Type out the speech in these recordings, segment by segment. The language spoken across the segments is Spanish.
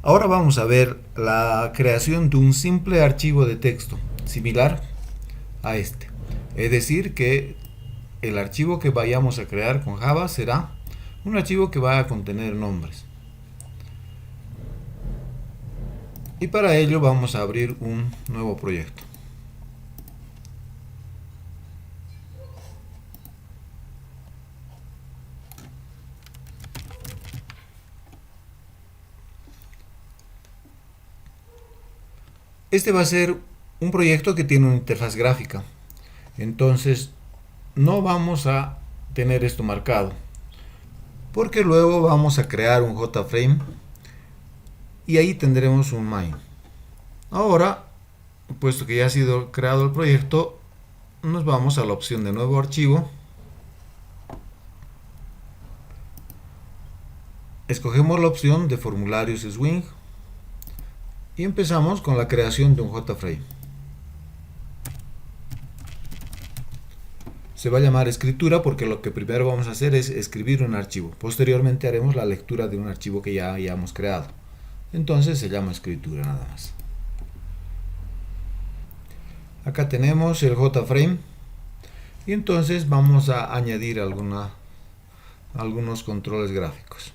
Ahora vamos a ver la creación de un simple archivo de texto similar a este. Es decir, que el archivo que vayamos a crear con Java será un archivo que va a contener nombres. Y para ello vamos a abrir un nuevo proyecto. Este va a ser un proyecto que tiene una interfaz gráfica. Entonces no vamos a tener esto marcado, porque luego vamos a crear un JFrame y ahí tendremos un main. Ahora, puesto que ya ha sido creado el proyecto, nos vamos a la opción de nuevo archivo, escogemos la opción de formularios Swing y empezamos con la creación de un JFrame. Se va a llamar escritura porque lo que primero vamos a hacer es escribir un archivo. Posteriormente haremos la lectura de un archivo que ya hayamos creado. Entonces se llama escritura nada más. Acá tenemos el JFrame y entonces vamos a añadir algunos controles gráficos.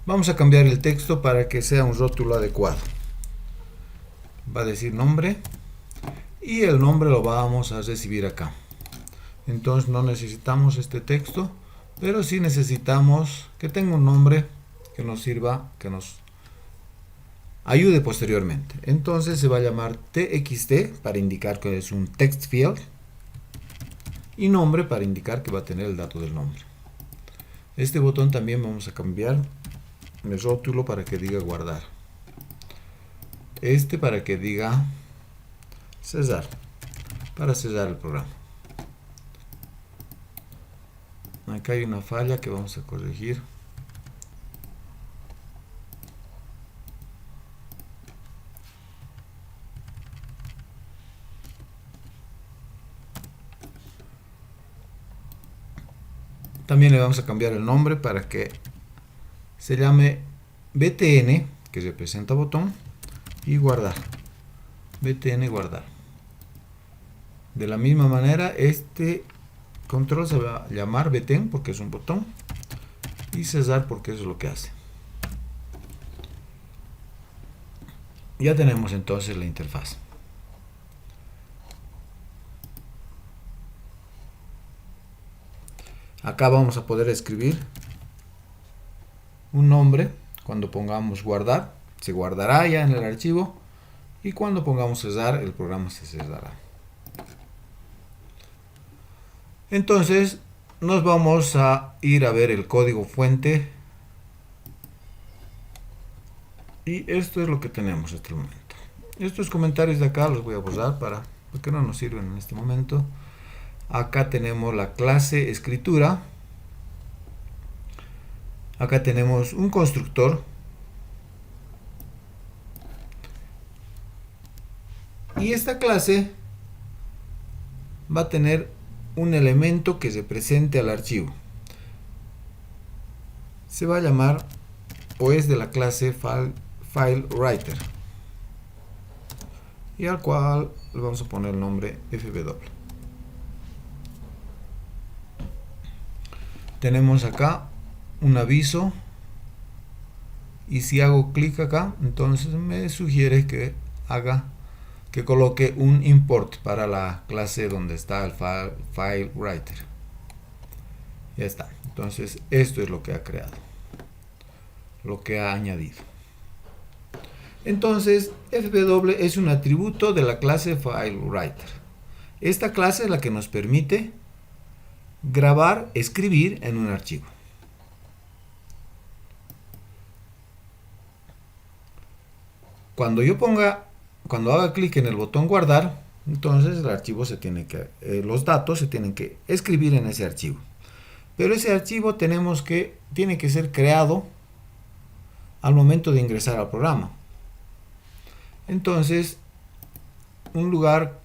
Vamos a cambiar el texto para que sea un rótulo adecuado. Va a decir nombre y el nombre lo vamos a recibir acá. Entonces no necesitamos este texto, pero sí necesitamos que tenga un nombre que nos sirva, que nos ayude posteriormente. Entonces se va a llamar txt para indicar que es un text field y nombre para indicar que va a tener el dato del nombre. Este botón también vamos a cambiar el rótulo para que diga guardar. Este para que diga cesar, para cesar el programa. Acá hay una falla que vamos a corregir. También le vamos a cambiar el nombre para que se llame btn, que representa botón, y guardar. btn guardar. De la misma manera, este control se va a llamar btn porque es un botón y cesar porque eso es lo que hace. Ya tenemos entonces la interfaz. Acá vamos a poder escribir un nombre. Cuando pongamos guardar, se guardará ya en el archivo, y cuando pongamos cesar, el programa se cesará. Entonces nos vamos a ir a ver el código fuente y esto es lo que tenemos hasta el momento. Estos comentarios de acá los voy a borrar porque no nos sirven en este momento. Acá tenemos la clase escritura. Acá tenemos un constructor. Y esta clase va a tener un elemento que represente al archivo. Se va a llamar, o es de la clase FileWriter. Y al cual le vamos a poner el nombre fw. Tenemos acá un aviso y si hago clic acá, entonces me sugiere que coloque un import para la clase donde está el FileWriter. Ya está. Entonces esto es lo que ha creado, lo que ha añadido. Entonces fw es un atributo de la clase FileWriter. Esta clase es la que nos permite grabar, escribir en un archivo. Cuando haga clic en el botón guardar, entonces el archivo los datos se tienen que escribir en ese archivo. Pero ese archivo tiene que ser creado al momento de ingresar al programa. Entonces, un lugar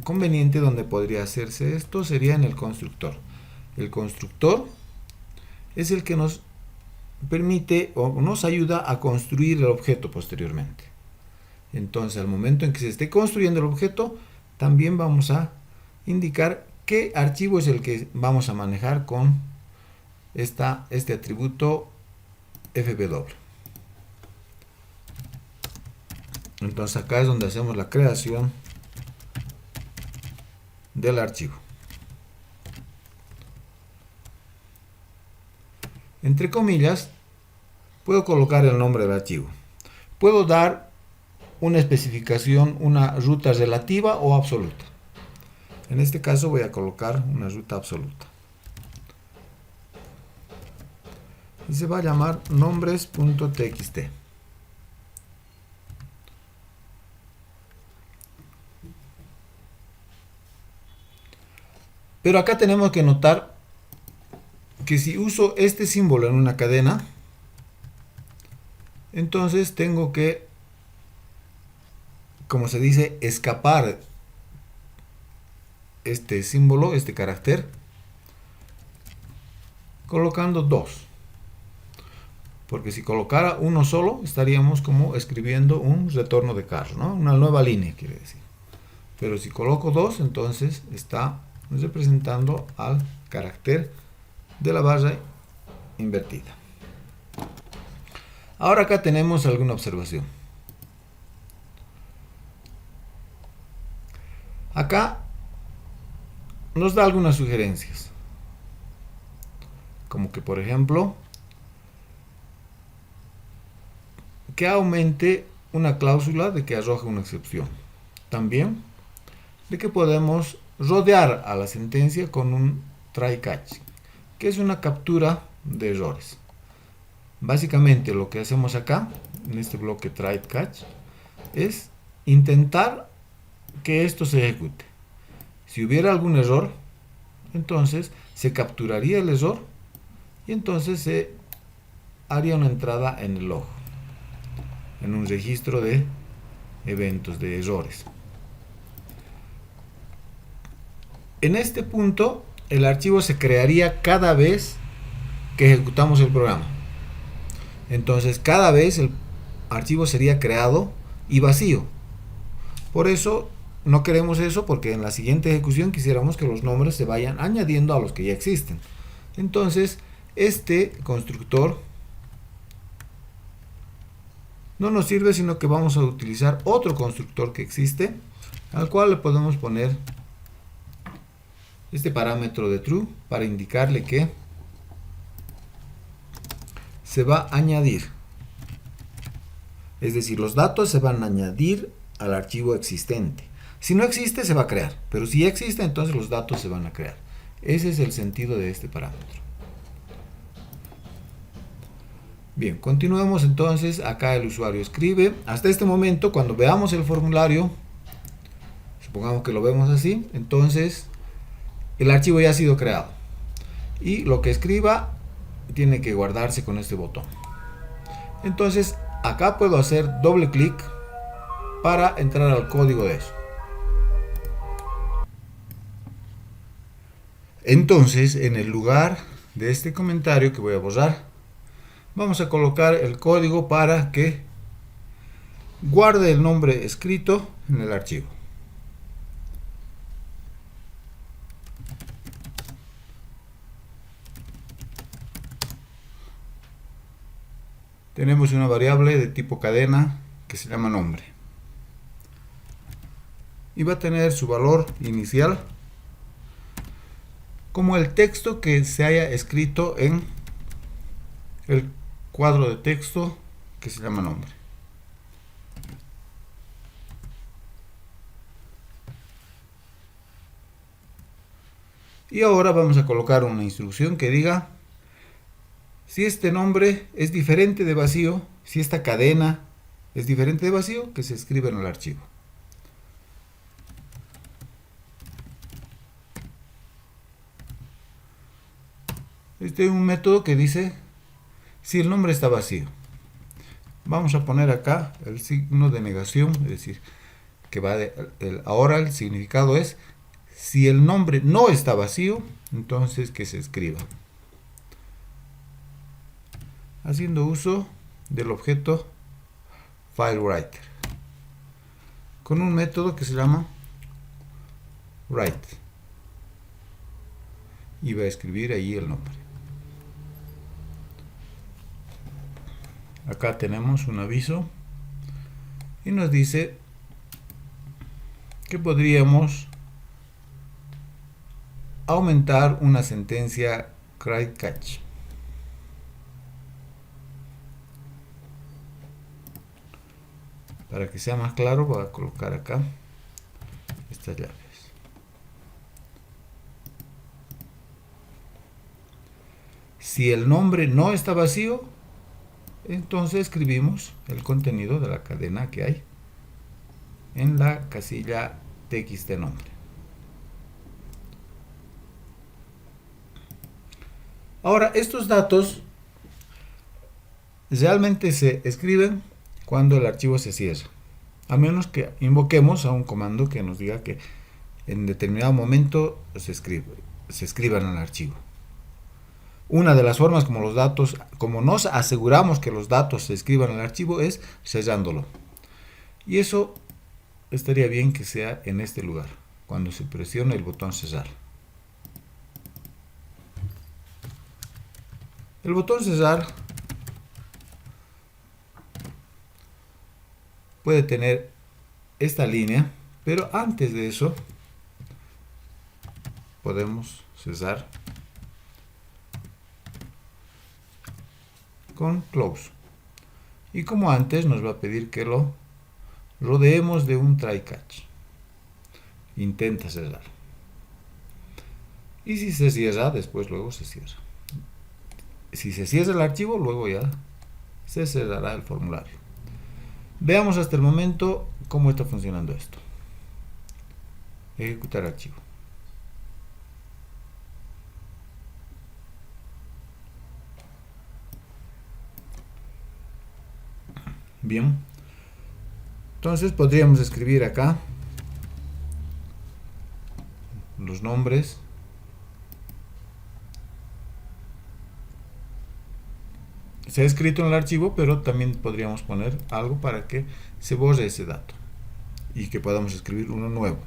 conveniente donde podría hacerse esto sería en el constructor. El constructor es el que nos permite o nos ayuda a construir el objeto posteriormente. Entonces, al momento en que se esté construyendo el objeto, también vamos a indicar qué archivo es el que vamos a manejar con este atributo fw. Entonces acá es donde hacemos la creación del archivo. Entre comillas, puedo colocar el nombre del archivo. Puedo dar una especificación, una ruta relativa o absoluta. En este caso voy a colocar una ruta absoluta. Y se va a llamar nombres.txt. Pero acá tenemos que notar que si uso este símbolo en una cadena, entonces tengo que, como se dice, escapar este símbolo, este carácter, colocando 2. Porque si colocara uno solo, estaríamos como escribiendo un retorno de carro, ¿no? Una nueva línea, quiere decir. Pero si coloco 2, entonces está representando al carácter de la barra invertida. Ahora acá tenemos alguna observación. Acá nos da algunas sugerencias. Como que, por ejemplo, que aumente una cláusula de que arroje una excepción. También de que podemos rodear a la sentencia con un try catch, que es una captura de errores. Básicamente lo que hacemos acá, en este bloque try catch, es intentar que esto se ejecute. Si hubiera algún error, entonces se capturaría el error y entonces se haría una entrada en el log, en un registro de eventos, de errores. En este punto, el archivo se crearía cada vez que ejecutamos el programa. Entonces, cada vez el archivo sería creado y vacío. Por eso, no queremos eso, porque en la siguiente ejecución quisiéramos que los nombres se vayan añadiendo a los que ya existen. Entonces, este constructor no nos sirve, sino que vamos a utilizar otro constructor que existe, al cual le podemos poner este parámetro de true para indicarle que se va a añadir. Es decir, los datos se van a añadir al archivo existente. Si no existe, se va a crear. Pero si ya existe, entonces los datos se van a crear. Ese es el sentido de este parámetro. Bien, continuemos entonces. Acá el usuario escribe. Hasta este momento, cuando veamos el formulario, supongamos que lo vemos así, entonces el archivo ya ha sido creado. Y lo que escriba tiene que guardarse con este botón. Entonces, acá puedo hacer doble clic para entrar al código de eso. Entonces, en el lugar de este comentario que voy a borrar, vamos a colocar el código para que guarde el nombre escrito en el archivo. Tenemos una variable de tipo cadena que se llama nombre. Y va a tener su valor inicial como el texto que se haya escrito en el cuadro de texto que se llama nombre. Y ahora vamos a colocar una instrucción que diga si este nombre es diferente de vacío, si esta cadena es diferente de vacío, que se escribe en el archivo. Este es un método que dice si el nombre está vacío. Vamos a poner acá el signo de negación, es decir, que va ahora el significado es: si el nombre no está vacío, entonces que se escriba. Haciendo uso del objeto FileWriter con un método que se llama write, y va a escribir ahí el nombre. Acá tenemos un aviso y nos dice que podríamos aumentar una sentencia cry catch. Para que sea más claro, voy a colocar acá estas llaves. Si el nombre no está vacío, entonces escribimos el contenido de la cadena que hay en la casilla txt nombre. Ahora, estos datos realmente se escriben cuando el archivo se cierra, a menos que invoquemos a un comando que nos diga que en determinado momento se escriban en el archivo. Una de las formas como nos aseguramos que los datos se escriban en el archivo, es sellándolo. Y eso estaría bien que sea en este lugar, cuando se presione el botón sellar. El botón sellar puede tener esta línea, pero antes de eso podemos sellar con close, y como antes nos va a pedir que lo rodeemos de un try catch. Intenta cerrar, y si se cierra, luego se cierra. Si se cierra el archivo, luego ya se cerrará el formulario. Veamos hasta el momento cómo está funcionando esto. Ejecutar archivo. Bien, entonces podríamos escribir acá los nombres se ha escrito en el archivo, pero también podríamos poner algo para que se borre ese dato y que podamos escribir uno nuevo.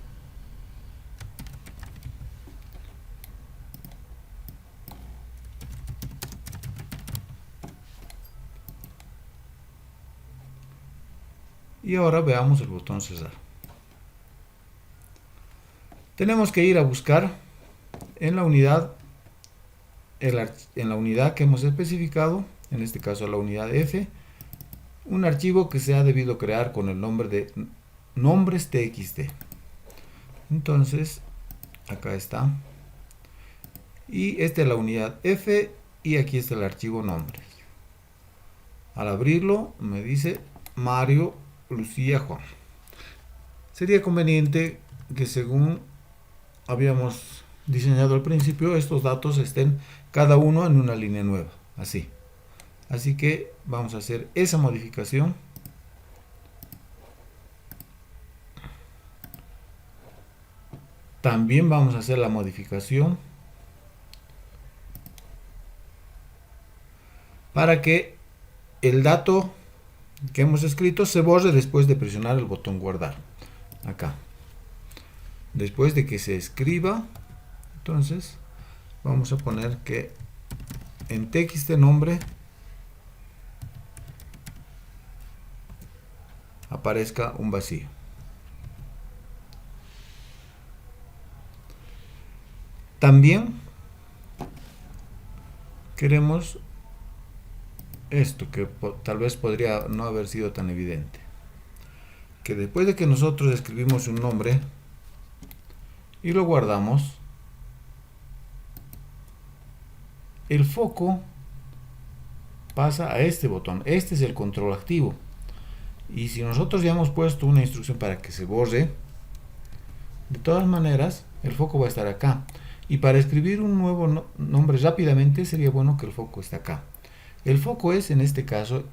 Y ahora veamos el botón cerrar. Tenemos que ir a buscar en la unidad que hemos especificado, en este caso la unidad F, un archivo que se ha debido crear con el nombre de nombres txt. Entonces acá está, y esta es la unidad F, y aquí está el archivo nombres. Al abrirlo me dice Mario, Lucía, Juan. Sería conveniente que, según habíamos diseñado al principio, estos datos estén cada uno en una línea nueva, así que vamos a hacer esa modificación. También vamos a hacer la modificación para que el dato que hemos escrito se borre después de presionar el botón guardar. Acá, después de que se escriba, entonces vamos a poner que en txt nombre aparezca un vacío. También queremos esto, que tal vez podría no haber sido tan evidente, que después de que nosotros escribimos un nombre y lo guardamos, el foco pasa a este botón. Este es el control activo, y si nosotros ya hemos puesto una instrucción para que se borre, de todas maneras el foco va a estar acá, y para escribir un nuevo nombre rápidamente sería bueno que el foco esté acá. El foco es, en este caso,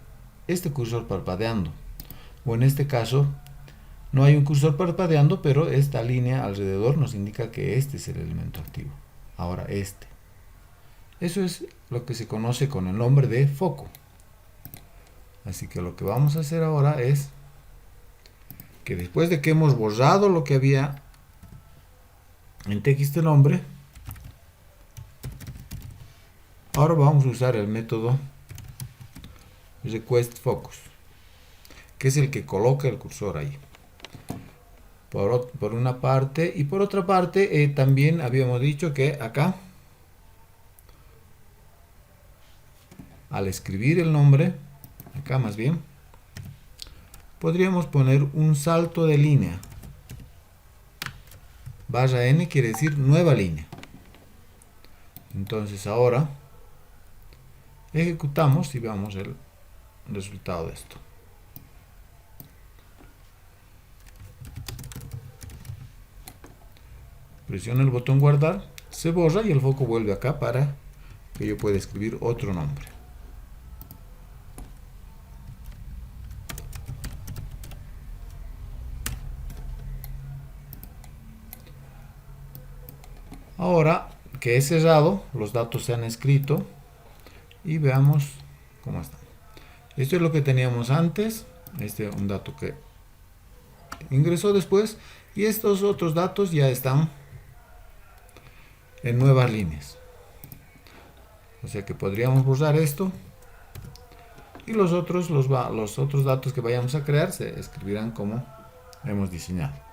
este cursor parpadeando, o en este caso No hay un cursor parpadeando, pero esta línea alrededor nos indica que este es el elemento activo. Ahora este. Eso es lo que se conoce con el nombre de foco. Así que lo que vamos a hacer ahora es que después de que hemos borrado lo que había en txt nombre, ahora vamos a usar el método requestFocus, que es el que coloca el cursor ahí. Por una parte, y por otra parte también habíamos dicho que acá, al escribir el nombre, acá más bien, podríamos poner un salto de línea. /n quiere decir nueva línea. Entonces ahora ejecutamos y veamos el resultado de esto. Presiono el botón guardar, se borra y el foco vuelve acá para que yo pueda escribir otro nombre. Ahora que he cerrado, los datos se han escrito y veamos cómo están. Esto es lo que teníamos antes, este es un dato que ingresó después y estos otros datos ya están en nuevas líneas. O sea que podríamos borrar esto y los otros datos que vayamos a crear se escribirán como hemos diseñado.